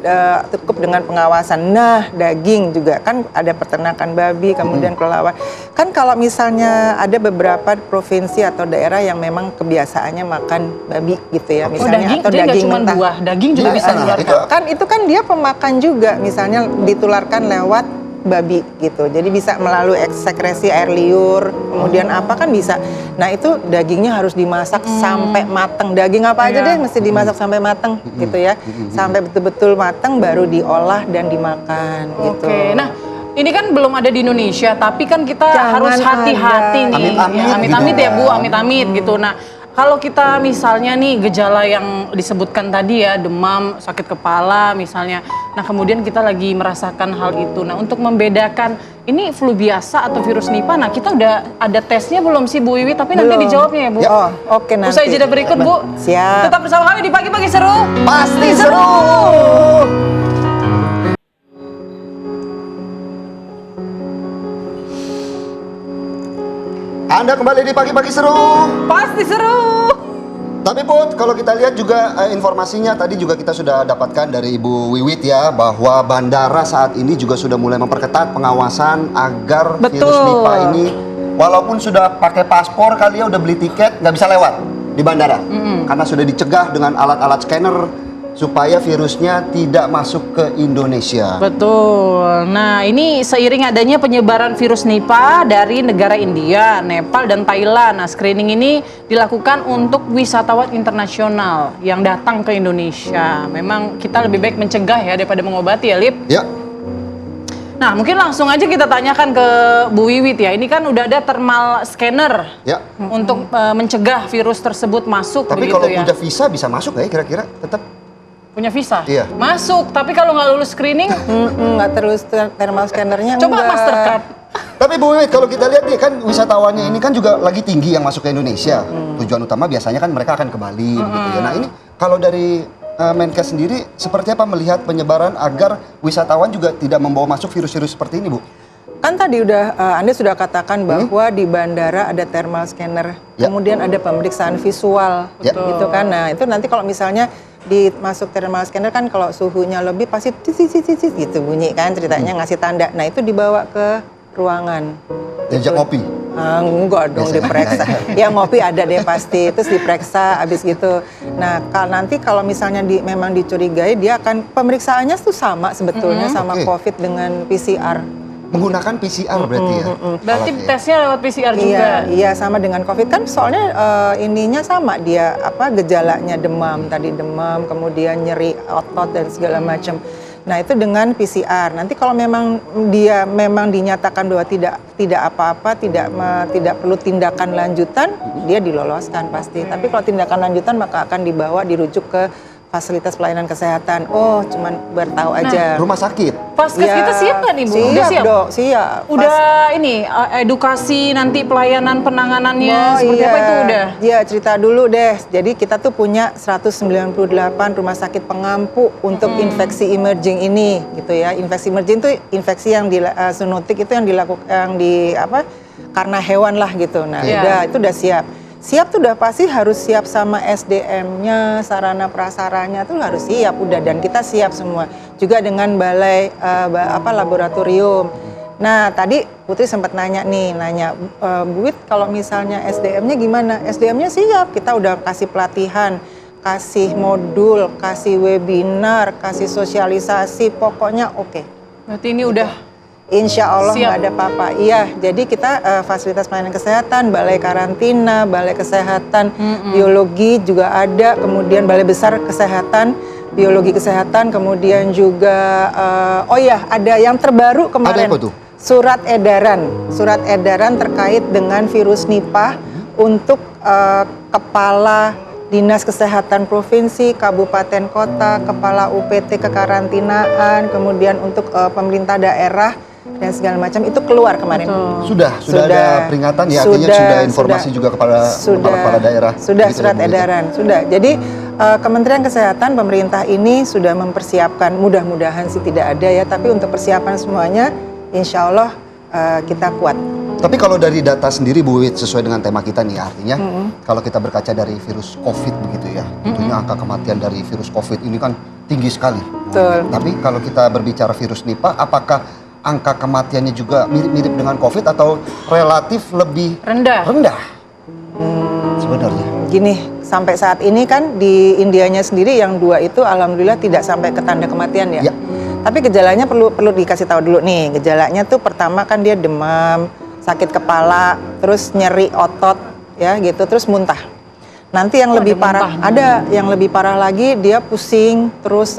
cukup dengan pengawasan. Nah, daging juga kan ada peternakan babi, kemudian kelelawar. Kan kalau misalnya ada beberapa provinsi atau daerah yang memang kebiasaannya makan babi gitu ya, misalnya daging, atau jadi nggak daging cuma mentah. buah, daging juga bisa menularkan. Itu kan dia pemakan juga, misalnya ditularkan lewat babi gitu. Jadi bisa melalui sekresi air liur, kemudian apa kan bisa. Nah, itu dagingnya harus dimasak sampai mateng. Daging apa aja deh mesti dimasak sampai mateng gitu ya. Sampai betul-betul mateng baru diolah dan dimakan gitu. Oke, nah ini kan belum ada di Indonesia, tapi kan kita harus hati-hati nih. Amit-amit gitu ya Bu, amit-amit gitu. Nah, kalau kita misalnya nih gejala yang disebutkan tadi ya, demam, sakit kepala misalnya. Nah, kemudian kita lagi merasakan hal itu. Nah, untuk membedakan ini flu biasa atau virus Nipah, nah kita udah ada tesnya belum sih Bu Wiwi? Tapi nanti dijawabnya ya Bu. Oh, oke nanti. Usai jeda berikut Bu. Siap. Tetap bersama kami di Pagi-Pagi Seru. Pasti seru. Anda kembali di Pagi-Pagi Seru. Pasti seru. Tapi Put, kalau kita lihat juga informasinya tadi juga kita sudah dapatkan dari Ibu Wiwit ya, bahwa bandara saat ini juga sudah mulai memperketat pengawasan agar virus Nipah ini walaupun sudah pakai paspor kali ya, udah beli tiket, nggak bisa lewat di bandara. Karena sudah dicegah dengan alat-alat scanner supaya virusnya tidak masuk ke Indonesia. Betul. Nah, ini seiring adanya penyebaran virus Nipah dari negara India, Nepal, dan Thailand. Nah, screening ini dilakukan untuk wisatawan internasional yang datang ke Indonesia. Memang kita lebih baik mencegah ya daripada mengobati ya, Lip? Ya. Nah, mungkin langsung aja kita tanyakan ke Bu Wiwit ya. Ini kan udah ada thermal scanner Ya. untuk mencegah virus tersebut masuk. Tapi begitu kalau ya. udah visa bisa masuk nggak ya kira-kira? Tetap Punya visa? Iya. Masuk, tapi kalau nggak lulus screening, nggak terus thermal scannernya coba enggak. Mastercard. Tapi Bu Wiwit, kalau kita lihat nih kan wisatawannya ini kan juga lagi tinggi yang masuk ke Indonesia. Tujuan utama biasanya kan mereka akan ke Bali begitu ya. Nah, ini kalau dari Menkes sendiri seperti apa melihat penyebaran agar wisatawan juga tidak membawa masuk virus-virus seperti ini, Bu? Kan tadi Anda sudah katakan bahwa di bandara ada thermal scanner, Ya. kemudian ada pemeriksaan visual, Ya. gitu kan. Nah, itu nanti kalau misalnya dimasuk thermal scanner kan kalau suhunya lebih pasti titit gitu bunyi kan ceritanya ngasih tanda. Nah, itu dibawa ke ruangan. Diajak ngopi. Enggak dong, Biasanya. diperiksa. Ya ngopi ada deh pasti, terus diperiksa abis gitu. Nah, nanti kalau misalnya memang dicurigai, dia akan pemeriksaannya tuh sama sebetulnya sama Oke. COVID dengan PCR. Menggunakan PCR berarti ya? Berarti alatnya. tesnya lewat PCR juga. Iya sama dengan COVID kan soalnya ininya sama dia gejalanya demam tadi demam kemudian nyeri otot dan segala macam. Nah itu dengan PCR. Nanti kalau memang dia memang dinyatakan bahwa tidak apa-apa tidak perlu tindakan lanjutan dia diloloskan pasti. Tapi kalau tindakan lanjutan maka akan dibawa dirujuk ke fasilitas pelayanan kesehatan. Oh, cuman bertahu aja. Rumah sakit. Vaskes kita siap nggak nih Bu? Siap, Udah siap? Dok, siap. Udah ini edukasi nanti pelayanan penanganannya seperti apa itu udah? Iya, cerita dulu deh. Jadi kita tuh punya 198 rumah sakit pengampu untuk infeksi emerging ini gitu ya. Infeksi emerging itu infeksi yang zoonotik itu yang dilakukan karena hewan lah gitu. Nah, itu udah siap. Siap tuh udah pasti harus siap sama SDM-nya, sarana prasaranya tuh harus siap udah dan kita siap semua. Juga dengan balai laboratorium. Nah, tadi Putri sempat nanya, Bu Wit kalau misalnya SDM-nya gimana? SDM-nya siap, kita udah kasih pelatihan, kasih modul, kasih webinar, kasih sosialisasi, pokoknya oke. Berarti ini udah Insya Allah siap. nggak ada apa-apa. Iya, jadi kita fasilitas pelayanan kesehatan, balai karantina, balai kesehatan, biologi juga ada, kemudian balai besar kesehatan, biologi kesehatan, kemudian juga ada yang terbaru kemarin. Ada apa tuh? Surat edaran terkait dengan virus Nipah untuk kepala Dinas Kesehatan Provinsi, Kabupaten Kota, Kepala UPT Kekarantinaan, kemudian untuk pemerintah daerah dan segala macam itu keluar kemarin. Sudah ada peringatan ya, artinya sudah informasi juga kepada kepala daerah. Sudah Gitu, surat Bu, ya? edaran, sudah. Jadi Kementerian Kesehatan pemerintah ini sudah mempersiapkan, mudah-mudahan sih tidak ada ya, tapi untuk persiapan semuanya insya Allah kita kuat. Tapi kalau dari data sendiri Bu Wiwit, sesuai dengan tema kita nih, artinya kalau kita berkaca dari virus COVID begitu ya, tentunya angka kematian dari virus COVID ini kan tinggi sekali. Betul. Tapi kalau kita berbicara virus Nipah, apakah angka kematiannya juga mirip-mirip dengan COVID atau relatif lebih Rendah. sebenarnya? Gini, sampai saat ini kan di Indianya sendiri yang 2 itu alhamdulillah tidak sampai ke tanda kematian ya. Ya. Tapi gejalanya perlu dikasih tahu dulu nih. Gejalanya tuh pertama kan dia demam, sakit kepala, terus nyeri otot ya gitu, terus muntah. Nanti yang lebih parah, ada yang lebih parah lagi, dia pusing, terus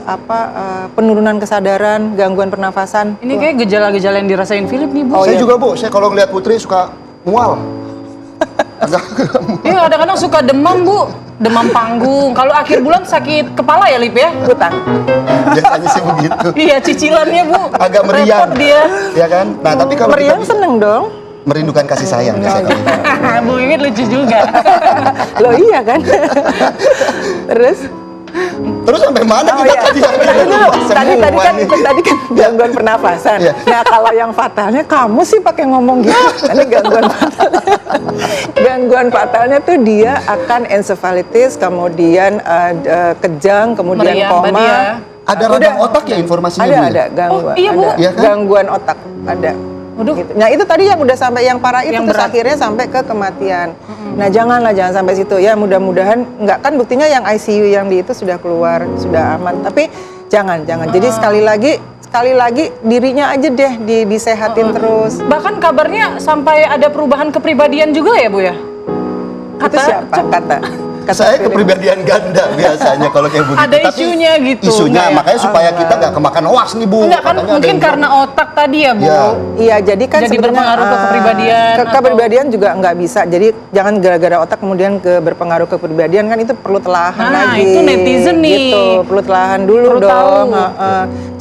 penurunan kesadaran, gangguan pernafasan. Ini kayak gejala-gejala yang dirasain Philip nih, Bu. Oh, Saya iya. juga Bu, saya kalau ngeliat Putri suka mual. Agak Iya, kadang-kadang suka demam, Bu. Demam panggung. Kalau akhir bulan sakit kepala ya, Lip ya? Hutang. biasanya sih begitu. Iya, cicilannya, Bu. Agak meriang. Repot dia. Ya kan? Nah, tapi kalau kita Meriang seneng dong. merindukan kasih sayang biasanya kalau itu. Bu Wiwit lucu juga. Loh iya kan? Terus sampai mana Oh kita iya. tadi? Tadi kan gangguan pernafasan. Iya. Nah kalau yang fatalnya kamu sih pakai ngomong gitu. Ini gangguan fatalnya tuh dia akan encephalitis, kemudian kejang, kemudian Meriang, koma. Badia. Ada radang otak ya informasinya Bu? Ada gangguan. Oh, iya, Bu. ada. Iya kan? Gangguan otak ada. Waduh. Gitu. Nah itu tadi yang udah sampai yang parah itu Yang terus berat. akhirnya sampai ke kematian. Nah jangan sampai situ ya, mudah-mudahan nggak, kan buktinya yang ICU yang di itu sudah keluar, sudah aman. Tapi jangan. Jadi sekali lagi dirinya aja deh disehatin terus. Bahkan kabarnya sampai ada perubahan kepribadian juga ya, Bu ya? Itu siapa kata Saya Philip? kepribadian ganda biasanya kalau kayak begitu. Ada Tapi isunya gitu. Isunya Enggak ya? makanya supaya kita nggak kemakan hoax nih Bu. Enggak kan, Katanya ada mungkin yang- karena otak tadi ya, Bu. Iya. Iya, jadi kan Jadi sebenarnya, berpengaruh ke kepribadian atau- kepribadian juga nggak bisa. Jadi jangan gara-gara otak kemudian berpengaruh ke kepribadian, kan itu perlu telahan Nah, lagi. itu netizen nih. Gitu, perlu telahan dulu Perlu dong. tahu.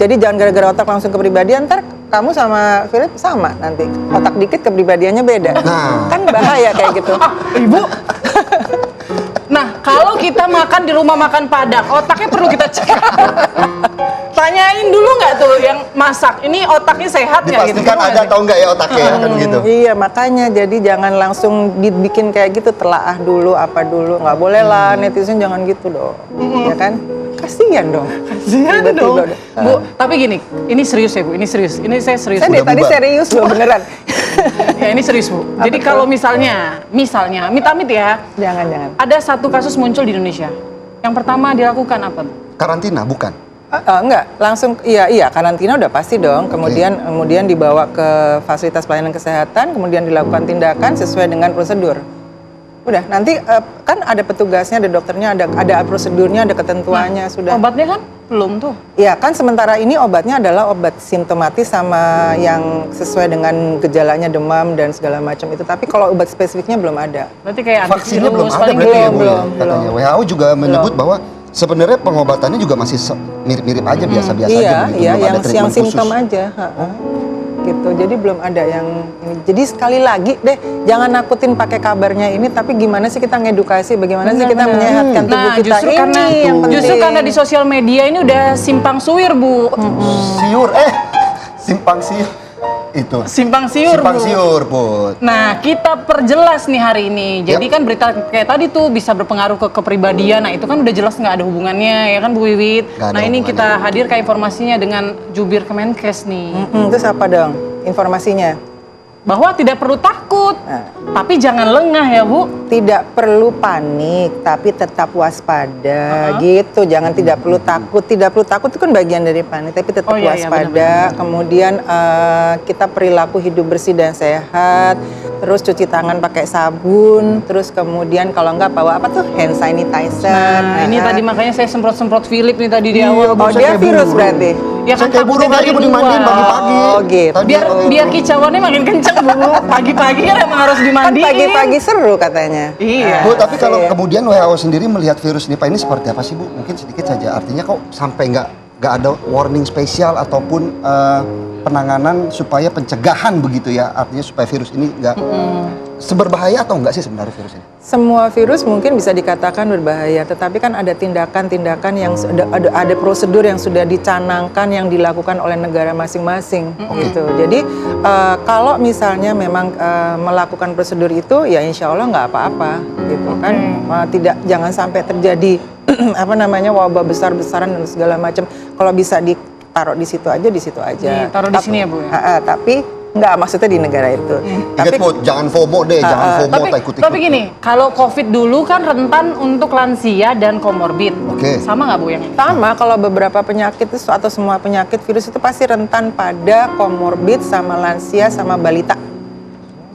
Jadi jangan gara-gara otak langsung kepribadian, ntar kamu sama Philip sama nanti. Otak dikit kepribadiannya beda. Nah. Kan bahaya kayak gitu. Ibu. Nah, kalau kita makan di rumah makan Padang, otaknya perlu kita cek. Tanyain dulu nggak tuh yang masak, ini otaknya sehat nggak gitu? Dipastikan Perlu ada nggak sih? atau enggak ya otaknya ya kan gitu. Iya, makanya jadi jangan langsung dibikin kayak gitu, telaah dulu apa dulu. Nggak boleh lah, netizen jangan gitu dong. Ya kan? Kasihan dong. Kasihan Tiba-tiba dong. udah. Bu, tapi gini, ini serius ya Bu, ini serius. Ini saya serius. Saya Bu. dari tadi bubar. serius loh beneran. Ya ini serius Bu. Jadi kalau misalnya, amit-amit ya, Jangan. ada satu kasus muncul di Indonesia. Yang pertama dilakukan apa? Bu? Karantina bukan? Enggak, langsung iya karantina udah pasti dong. Kemudian dibawa ke fasilitas pelayanan kesehatan, kemudian dilakukan tindakan sesuai dengan prosedur. Udah, nanti kan ada petugasnya, ada dokternya, ada prosedurnya, ada ketentuannya sudah. Obatnya kan belum tuh. Ya kan sementara ini obatnya adalah obat simptomatis sama yang sesuai dengan gejalanya demam dan segala macam itu. Tapi kalau obat spesifiknya belum ada. Berarti kayak Vaksinnya belum antivirus ada paling berarti ya Bu ya? belum. Katanya WHO juga menyebut bahwa sebenarnya pengobatannya juga masih mirip-mirip aja biasa-biasa aja Iya, begitu. iya, Belum ada yang treatment simptom khusus. aja. Gitu. Jadi belum ada yang ini. Jadi sekali lagi deh, jangan nakutin pakai kabarnya ini, tapi gimana sih kita ngedukasi, bagaimana sih kita menyehatkan tubuh Nah, kita justru ini karena yang penting. justru karena di sosial media ini udah simpang suwir Bu. Siur, simpang siur. Itu. Simpang siur Simpang Bu. siur, Put. Nah, kita perjelas nih hari ini. Jadi kan berita kayak tadi tuh bisa berpengaruh ke kepribadian. Nah, itu kan udah jelas nggak ada hubungannya, ya kan Bu Wiwit? Nggak ada Nah, ini hubungannya. kita hadirkan informasinya dengan jubir Kemenkes nih. Terus apa dong informasinya? Bahwa tidak perlu takut, Nah. tapi jangan lengah ya Bu. Tidak perlu panik, tapi tetap waspada gitu. Jangan tidak perlu takut. Tidak perlu takut itu kan bagian dari panik, tapi tetap Oh, iya, iya, waspada. Kemudian kita perilaku hidup bersih dan sehat. Terus cuci tangan pakai sabun. Terus kemudian kalau enggak bawa apa tuh hand sanitizer. Nah, ini tadi makanya saya semprot-semprot Philip nih tadi di awal. Oh dia virus berarti. Ya kan Saya kayak burung takutnya aja dari mau dimandiin luar. pagi-pagi. Oh, gitu. Tadi, Biar kicauannya makin kenceng Bu. Pagi-pagi kan emang harus Kan dimandiin. pagi-pagi seru katanya. Iya. Bu, tapi kalau Iya. kemudian WHO sendiri melihat virus Nipah ini seperti apa sih Bu? Mungkin sedikit saja. Artinya kok sampai nggak ada warning spesial ataupun penanganan supaya pencegahan begitu ya? Artinya supaya virus ini nggak seberbahaya atau enggak sih sebenarnya virus ini? Semua virus mungkin bisa dikatakan berbahaya, tetapi kan ada tindakan-tindakan yang ada prosedur yang sudah dicanangkan yang dilakukan oleh negara masing-masing gitu. Jadi kalau misalnya memang melakukan prosedur itu, ya insya Allah nggak apa-apa gitu kan. Jangan sampai terjadi wabah besar-besaran dan segala macam. Kalau bisa ditaruh di situ aja. Ditaruh di sini ya Bu ya? Tapi enggak, maksudnya di negara itu. Ingat Put, jangan FOMO deh, jangan FOMO tak ikut-ikut. Tapi gini, kalau COVID dulu kan rentan untuk lansia dan komorbid. Oke. Sama nggak Bu yang ini? Sama, kalau beberapa penyakit itu atau semua penyakit virus itu pasti rentan pada komorbid sama lansia sama balita.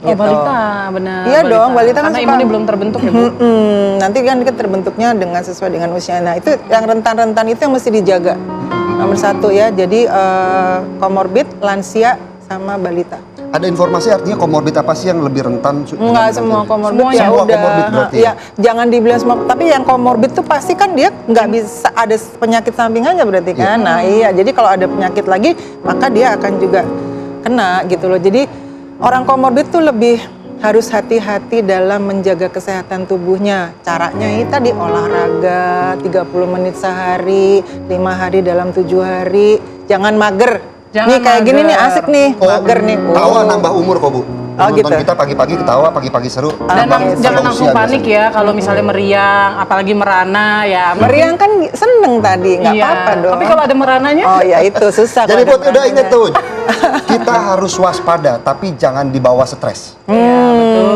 Oh balita, benar. Iya dong, balita kan karena suka- imunnya belum terbentuk ya Bu. Nanti kan terbentuknya sesuai dengan usia. Nah itu yang rentan-rentan itu yang mesti dijaga. Nomor satu ya, jadi komorbid, lansia, sama balita. Ada informasi artinya komorbid apa sih yang lebih rentan? Enggak semua komorbid ya Semua udah. komorbid berarti Ya, jangan dibilang semua, tapi yang komorbid tuh pasti kan dia nggak bisa ada penyakit sampingannya berarti kan. Nah iya, jadi kalau ada penyakit lagi maka dia akan juga kena gitu loh. Jadi orang komorbid tuh lebih harus hati-hati dalam menjaga kesehatan tubuhnya. Caranya ini tadi olahraga 30 menit sehari, 5 hari dalam 7 hari. Jangan mager. Jangan nih kayak gini nih mager. asik nih, mager nih. Tawa nambah umur kok Bu. Oh, Nonton gitu. kita pagi-pagi ketawa, pagi-pagi seru. Dan Nambah jangan usia langsung panik biasanya. ya kalau misalnya meriang, apalagi merana ya. Meriang kan seneng tadi, nggak Iya. apa-apa dong. Tapi kalau ada merananya, Oh ya itu susah. Jadi kalau Put ada udah inget perannya. tuh, kita harus waspada tapi jangan dibawa stres.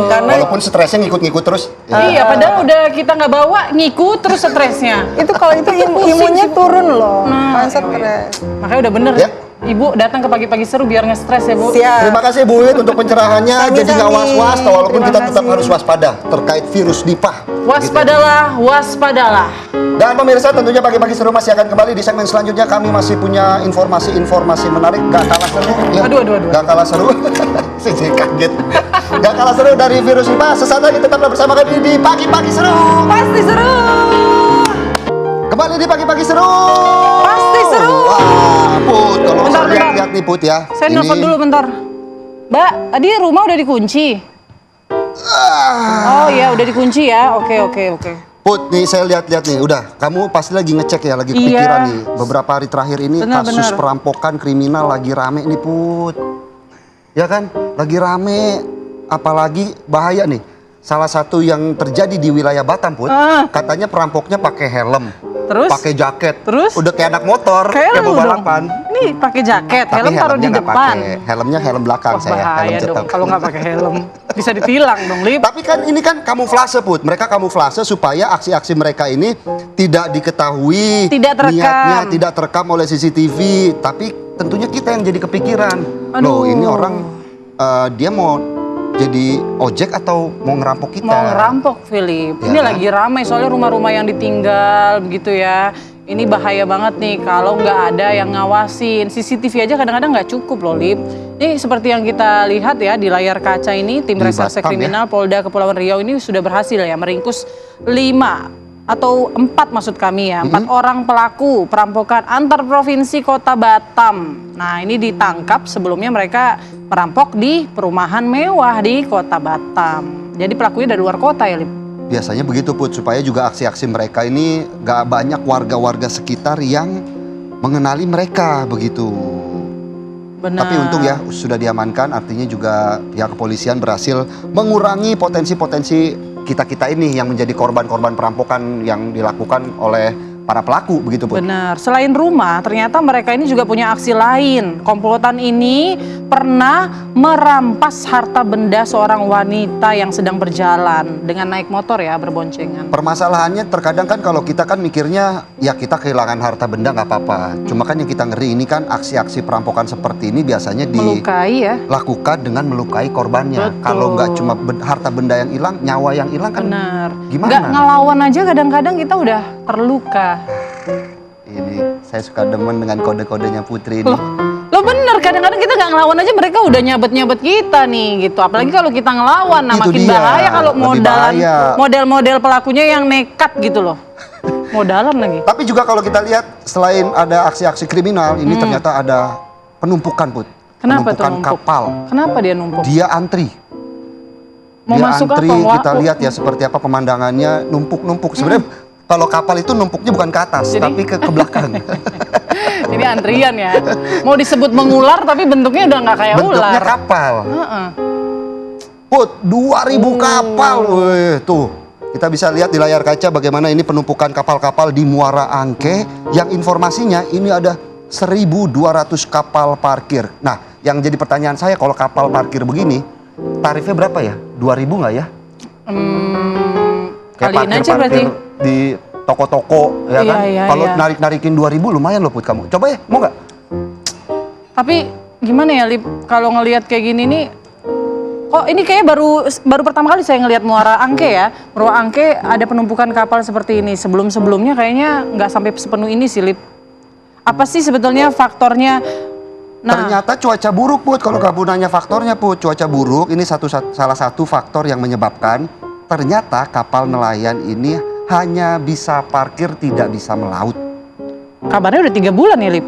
Karena Walaupun stresnya ngikut-ngikut terus. iya padahal udah kita nggak bawa, ngikut terus stresnya. itu kalau itu imunnya turun loh, Nah, kan stres. Makanya udah bener Ya. Ibu datang ke pagi-pagi seru biar nggak stres ya Bu. Siap. Terima kasih Bu Wit untuk pencerahannya. Sami-sami. Jadi nggak was-was, walaupun Terima kita tetap kasih. harus waspada terkait virus Nipah. Waspadalah, waspadalah. Dan pemirsa tentunya pagi-pagi seru masih akan kembali di segmen selanjutnya. Kami masih punya informasi-informasi menarik. Gak kalah seru. Ya. Aduh. Gak kalah seru. Saya kaget. Gak kalah seru dari virus Nipah. Sesaat lagi tetaplah bersama kami di pagi-pagi seru. Pasti seru. Kembali di pagi-pagi seru. Pasti seru. Wah, Put, kalau Bentar, saya lihat-lihat nih Put ya. Saya nelfon dulu bentar. Mbak, tadi rumah udah dikunci. Oh iya, udah dikunci ya. Oke. Put, nih saya lihat-lihat nih, udah kamu pasti lagi ngecek ya, lagi Iya. kepikiran nih. Beberapa hari terakhir ini Benar, kasus benar. perampokan kriminal lagi rame nih Put. Ya kan, lagi rame, apalagi bahaya nih. Salah satu yang terjadi di wilayah Batam Put, katanya perampoknya pakai helm, Terus? pakai jaket, Terus? udah kayak anak motor, kayak Helm mau dong. balapan. Nih pakai jaket, Tapi helm taruh di helmnya nggak depan. pakai. Helmnya helm belakang Wah, saya, helm bahaya dong cetak. kalau nggak pakai helm. Bisa ditilang dong, Lip. Tapi kan ini kan kamuflase Put. Mereka kamuflase supaya aksi-aksi mereka ini tidak diketahui. Tidak terekam. Niatnya tidak terekam oleh CCTV. Tapi tentunya kita yang jadi kepikiran. Loh Aduh. ini orang dia mau jadi ojek atau mau ngerampok kita? Mau ngerampok, Philip. Ya Ini kan? lagi ramai soalnya rumah-rumah yang ditinggal begitu ya. Ini bahaya banget nih kalau nggak ada yang ngawasin. CCTV aja kadang-kadang nggak cukup loh, Lip. Ini seperti yang kita lihat ya di layar kaca ini, tim Di reserse Batam, kriminal Polda Kepulauan Riau ini sudah berhasil ya meringkus 5 atau 4 maksud kami ya, 4 orang pelaku perampokan antar provinsi Kota Batam. Nah ini ditangkap sebelumnya mereka merampok di perumahan mewah di Kota Batam. Jadi pelakunya dari luar kota ya, Lip. Biasanya begitu Put, supaya juga aksi-aksi mereka ini gak banyak warga-warga sekitar yang mengenali mereka begitu. Benar. Tapi untung ya sudah diamankan, artinya juga pihak kepolisian berhasil mengurangi potensi-potensi kita-kita ini yang menjadi korban-korban perampokan yang dilakukan oleh para pelaku begitu Put. Benar. Selain rumah, ternyata mereka ini juga punya aksi lain. Komplotan ini pernah merampas harta benda seorang wanita yang sedang berjalan dengan naik motor ya, berboncengan. Permasalahannya terkadang kan kalau kita kan mikirnya ya kita kehilangan harta benda nggak apa-apa. Cuma kan yang kita ngeri ini kan aksi-aksi perampokan seperti ini biasanya Melukai ya. dilakukan dengan melukai korbannya. Betul. Kalau nggak cuma harta benda yang hilang, nyawa yang hilang kan Benar. gimana? Nggak ngelawan aja kadang-kadang kita udah terluka. Ini saya suka demen dengan kode-kodenya Putri ini. Lo bener, kadang-kadang kita nggak ngelawan aja mereka udah nyabet-nyabet kita nih gitu. Apalagi kalau kita ngelawan, nah Itu makin dia, bahaya kalau lebih bahaya. model-model pelakunya yang nekat gitu loh. Modalan lagi. Tapi juga kalau kita lihat selain ada aksi-aksi kriminal, ini ternyata ada penumpukan Put. Kenapa tuh penumpukan numpuk? kapal. Kenapa dia numpuk? Dia antri. Mau dia masuk antri, apa? kita lihat ya seperti apa pemandangannya, numpuk-numpuk. Sebenarnya kalau kapal itu numpuknya bukan ke atas, Jadi? tapi ke belakang. Ini antrian ya. Mau disebut mengular tapi bentuknya udah nggak kayak Bentuknya ular. kapal. Heeh. Put, 2000 kapal. Wih, tuh. Kita bisa lihat di layar kaca bagaimana ini penumpukan kapal-kapal di Muara Angke yang informasinya ini ada 1.200 kapal parkir. Nah, yang jadi pertanyaan saya kalau kapal parkir begini, tarifnya berapa ya? 2.000 nggak ya? Kayak Kaliin aja berarti. di toko-toko ya Iya, kan? iya, Kalau iya. narik-narikin 2.000 lumayan loh Put kamu. Coba ya, mau nggak? Tapi gimana ya Lip, kalau ngelihat kayak gini nih, kok ini kayaknya baru pertama kali saya ngelihat Muara Angke ya. Muara Angke ada penumpukan kapal seperti ini. Sebelum-sebelumnya kayaknya nggak sampai sepenuh ini sih Lip. Apa sih sebetulnya faktornya? Nah, Ternyata cuaca buruk Put. Kalau kamu nanya faktornya Put, cuaca buruk ini salah satu faktor yang menyebabkan ternyata kapal nelayan ini hanya bisa parkir, tidak bisa melaut. kabarnya udah 3 bulan ya Lip.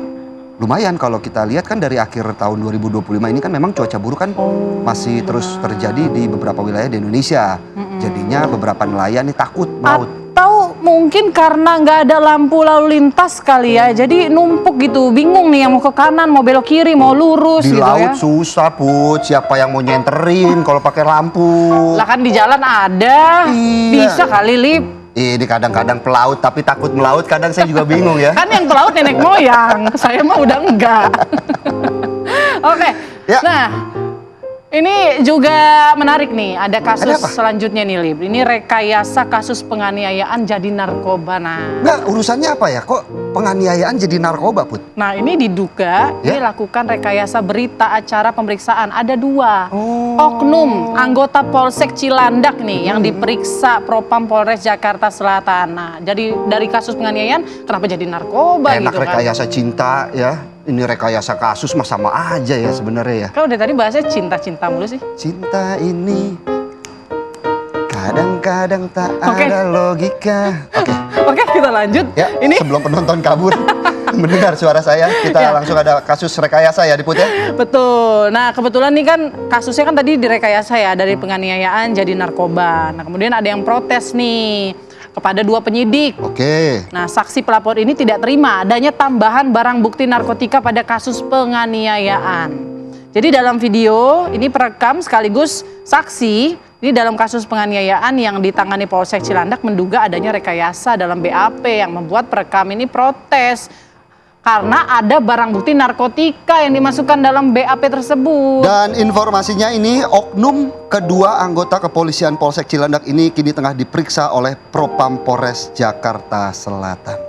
Lumayan kalau kita lihat kan dari akhir tahun 2025 ini kan memang cuaca buruk kan masih terus terjadi di beberapa wilayah di Indonesia. Jadinya beberapa nelayan ini takut melaut. Atau mungkin karena nggak ada lampu lalu lintas kali ya, jadi numpuk gitu, bingung nih yang mau ke kanan, mau belok kiri, mau lurus Di gitu laut ya. susah Put, siapa yang mau nyenterin kalau pakai lampu? Lah kan di jalan ada, Iya. bisa kali Lip. Ini kadang-kadang pelaut tapi takut melaut, kadang saya juga bingung ya. Kan yang pelaut nenek moyang, saya mah udah enggak. Oke, Ya. nah ini juga menarik nih, ada kasus Ada apa? selanjutnya nih Lip. Ini rekayasa kasus penganiayaan jadi narkoba. Nggak, urusannya apa ya? Kok penganiayaan jadi narkoba Put? Nah ini diduga Ya. dilakukan rekayasa berita acara pemeriksaan. Ada 2 Oh. oknum anggota Polsek Cilandak nih yang diperiksa Propam Polres Jakarta Selatan. Nah jadi dari kasus penganiayaan kenapa jadi narkoba Enak gitu kan? rekayasa cinta ya. Ini rekayasa kasus mah sama aja ya sebenarnya ya. Kalau dari tadi bahasanya cinta-cinta mulu sih. Cinta ini kadang-kadang tak Oke. ada logika. Oke, Oke kita lanjut. ya Ini sebelum penonton kabur mendengar suara saya, kita Ya. langsung ada kasus rekayasa ya Diput ya. betul. Nah kebetulan nih kan kasusnya kan tadi direkayasa ya dari penganiayaan jadi narkoba. Nah kemudian ada yang protes nih kepada 2 penyidik. Oke. Nah, saksi pelapor ini tidak terima adanya tambahan barang bukti narkotika pada kasus penganiayaan. Jadi dalam video ini perekam sekaligus saksi ini dalam kasus penganiayaan yang ditangani Polsek Cilandak menduga adanya rekayasa dalam BAP yang membuat perekam ini protes karena ada barang bukti narkotika yang dimasukkan dalam BAP tersebut. Dan informasinya ini oknum kedua anggota kepolisian Polsek Cilandak ini kini tengah diperiksa oleh Propam Polres Jakarta Selatan.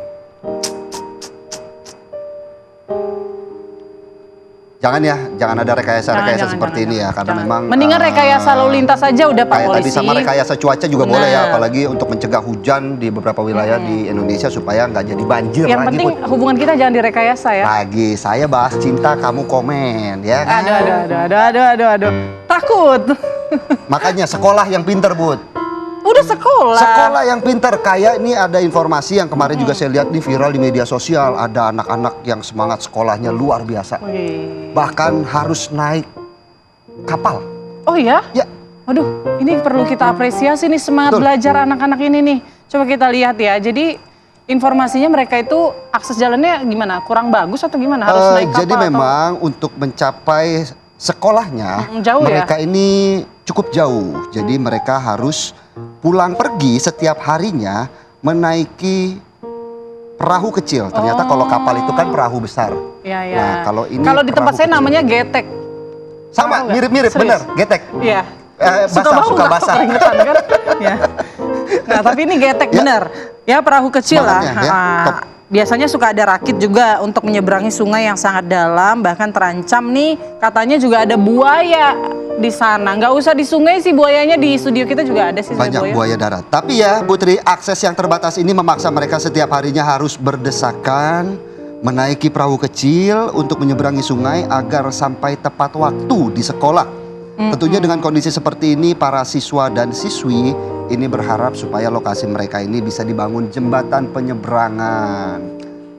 Jangan ya, jangan ada rekayasa Jangan, seperti ini ya, karena jangan. memang Mendingan rekayasa lalu lintas saja udah Pak kayak Polisi. tadi sama rekayasa cuaca juga boleh ya, Benar. apalagi untuk mencegah hujan di beberapa wilayah di Indonesia supaya nggak jadi banjir Yang lagi. penting Put. hubungan kita jangan direkayasa ya. Lagi saya bahas cinta, kamu komen ya kan? Aduh. Takut. Makanya sekolah yang pinter Bud. Udah sekolah. Sekolah yang pinter. Kayak ini ada informasi yang kemarin juga saya lihat nih viral di media sosial. Ada anak-anak yang semangat sekolahnya luar biasa. Wih. Bahkan harus naik kapal. Oh ya? Ya, Waduh, ini perlu kita apresiasi nih semangat Betul. belajar anak-anak ini nih. Coba kita lihat ya. Jadi informasinya mereka itu akses jalannya gimana? Kurang bagus atau gimana? Harus naik kapal jadi atau- memang untuk mencapai sekolahnya Jauh ya? mereka ini cukup jauh. Jadi mereka harus pulang pergi setiap harinya menaiki perahu kecil. Ternyata kalau kapal itu kan perahu besar. Iya, iya. Nah, kalau ini Kalau di tempat perahu saya kecil. namanya getek. Sama, Tahu nggak? mirip-mirip, Serius? bener, getek. Iya. Basah, suka nggak? basah. Keringetan kan? Ya. Nah, tapi ini getek Ya. bener. Ya, perahu kecil lah. Semangatnya, ya. Ah, Top. biasanya suka ada rakit juga untuk menyeberangi sungai yang sangat dalam, bahkan terancam nih. Katanya juga ada buaya di sana. Nggak usah di sungai sih buayanya, di studio kita juga ada sih Banyak buaya darat. Tapi ya, Putri, akses yang terbatas ini memaksa mereka setiap harinya harus berdesakan menaiki perahu kecil untuk menyeberangi sungai agar sampai tepat waktu di sekolah. Tentunya dengan kondisi seperti ini, para siswa dan siswi ini berharap supaya lokasi mereka ini bisa dibangun jembatan penyeberangan.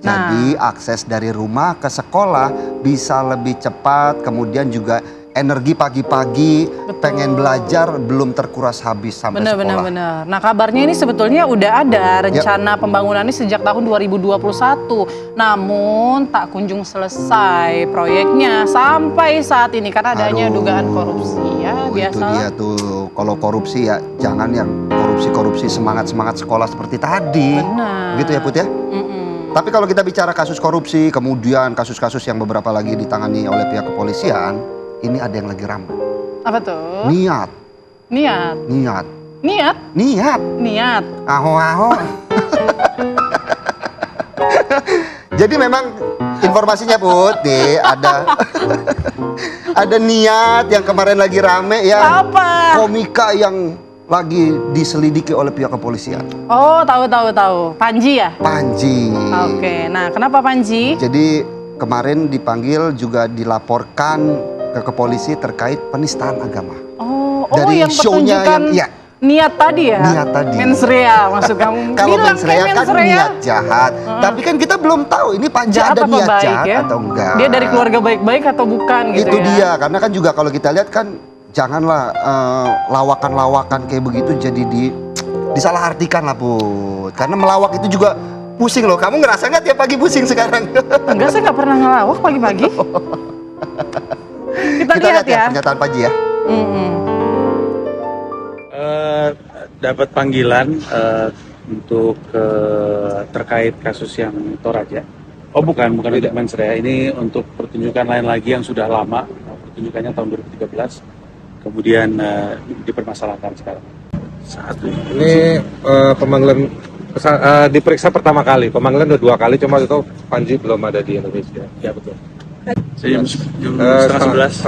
Jadi akses dari rumah ke sekolah bisa lebih cepat, kemudian juga energi pagi-pagi pengen belajar belum terkuras habis sampai sekolah. Benar. Nah, kabarnya ini sebetulnya udah ada rencana pembangunan ini sejak tahun 2021. Namun tak kunjung selesai proyeknya sampai saat ini karena adanya dugaan korupsi ya, Itu dia tuh. Kalau korupsi ya jangan yang korupsi semangat sekolah seperti tadi. Benar. Gitu ya Put ya? Tapi kalau kita bicara kasus korupsi, kemudian kasus-kasus yang beberapa lagi ditangani oleh pihak kepolisian, ini ada yang lagi ramai. Apa tuh? Niat. Aho. Jadi memang informasinya Put, nih ada niat yang kemarin lagi rame ya. Apa? Komika yang lagi diselidiki oleh pihak kepolisian. Oh, tahu. Panji ya? Panji. Oke. Nah, kenapa Panji? Jadi kemarin dipanggil juga dilaporkan ke polisi terkait penistaan agama. Dari yang show-nya pertunjukan niat tadi ya? Niat tadi. Mens rea maksud kamu. Kalau Bilang mens rea kayak kan mens rea. niat jahat. Tapi kan kita belum tahu ini Panji Jahat ada apa niat baik jahat ya? atau enggak. Dia dari keluarga baik-baik atau bukan gitu Itu ya? dia, karena kan juga kalau kita lihat kan janganlah lawakan-lawakan kayak begitu jadi disalahartikan lah Put. Karena melawak itu juga pusing loh. Kamu ngerasa nggak tiap pagi pusing sekarang? Enggak, saya nggak pernah ngelawak pagi-pagi. Kita lihat ya. Pernyataan Panji ya. Dapat panggilan untuk terkait kasus yang Toraja. Oh bukan untuk mens rea, ini untuk pertunjukan lain lagi yang sudah lama, pertunjukannya tahun 2013, kemudian dipermasalahkan sekarang. Saat ini pemanggilan diperiksa pertama kali, pemanggilan udah 2 kali, cuma itu Panji belum ada di Indonesia. Ya betul. Jam 11.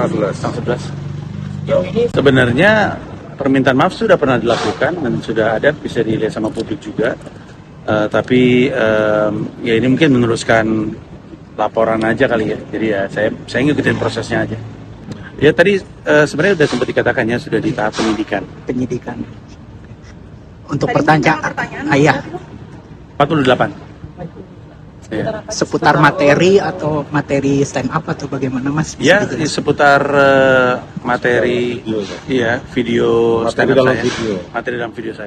Sebenarnya permintaan maaf sudah pernah dilakukan dan sudah ada, bisa dilihat sama publik juga. Tapi ya ini mungkin meneruskan laporan aja kali ya. Jadi ya saya ngikutin prosesnya aja. Ya tadi sebenarnya sudah sempat dikatakannya sudah di tahap penyidikan. Untuk pertanyaan ayah 48. Ya. seputar materi atau materi stand up atau bagaimana Mas? Ya, seputar materi, video stand up saya. Materi dalam video saya.